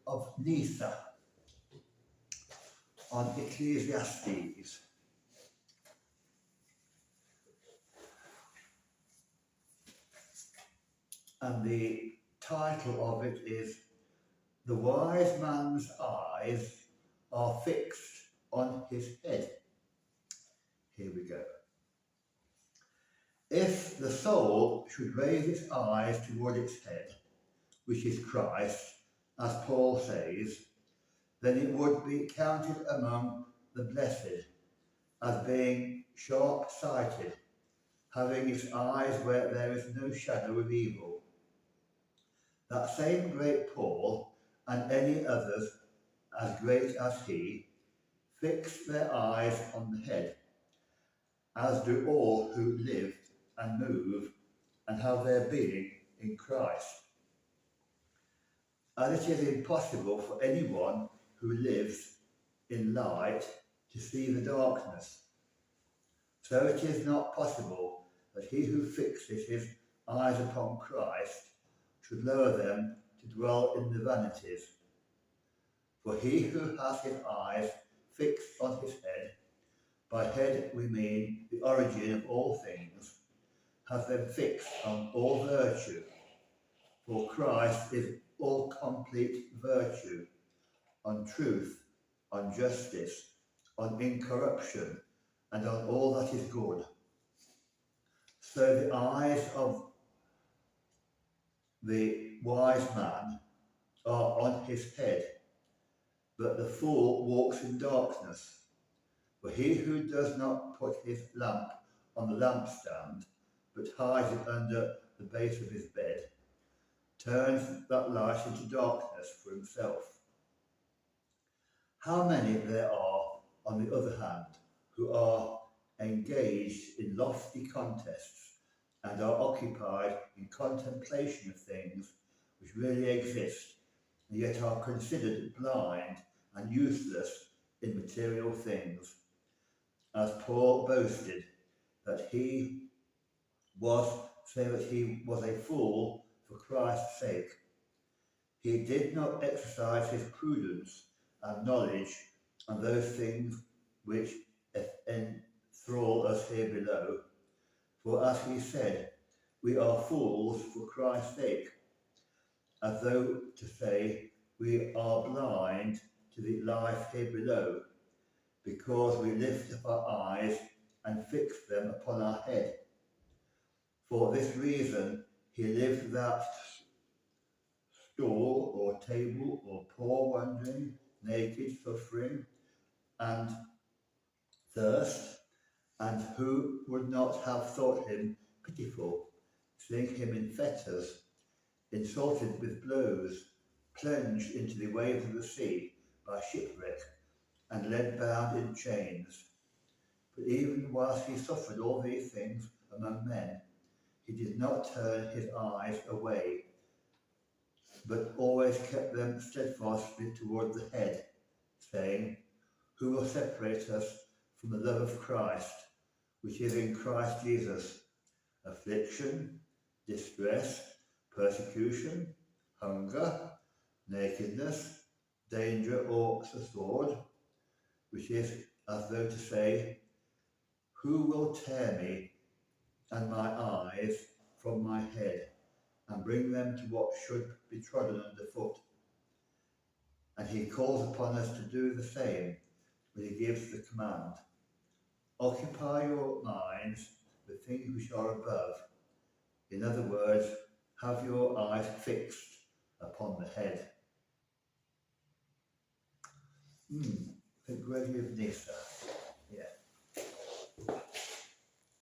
of Nisa on Ecclesiastes. And the title of it is "The Wise Man's Eyes Are Fixed on His Head." Here we go. If the soul should raise its eyes toward its head, which is Christ, as Paul says, then it would be counted among the blessed as being sharp-sighted, having its eyes where there is no shadow of evil. That same great Paul, and any others as great as he, fix their eyes on the head, as do all who live and move and have their being in Christ. And it is impossible for anyone who lives in light to see the darkness. So it is not possible that he who fixes his eyes upon Christ should lower them to dwell in the vanities. For he who has his eyes fixed on his head, by head we mean the origin of all things, has them fixed on all virtue. For Christ is all complete virtue, on truth, on justice, on incorruption, and on all that is good. So the eyes of the wise man are on his head, but the fool walks in darkness. For he who does not put his lamp on the lampstand, but hides it under the base of his bed, turns that light into darkness for himself. How many there are, on the other hand, who are engaged in lofty contests and are occupied in contemplation of things which really exist, and yet are considered blind and useless in material things, as Paul boasted that he was, so that he was a fool for Christ's sake. He did not exercise his prudence and knowledge on those things which enthrall us here below. For as he said, we are fools for Christ's sake, as though to say we are blind to the life here below, because we lift up our eyes and fix them upon our head. For this reason he lived without stall or table or poor wandering, naked, suffering, and thirst, and who would not have thought him pitiful, seeing him in fetters, insulted with blows, plunged into the waves of the sea by shipwreck, and led bound in chains. But even whilst he suffered all these things among men, he did not turn his eyes away, but always kept them steadfastly toward the head, saying, "Who will separate us from the love of Christ, which is in Christ Jesus? Affliction, distress, persecution, hunger, nakedness, danger, or the sword?" Which is as though to say, "Who will tear me and my eyes from my head, and bring them to what should be trodden underfoot?" And he calls upon us to do the same when he gives the command, "Occupy your minds with things which are above." In other words, have your eyes fixed upon the head. The Gregory of Nyssa.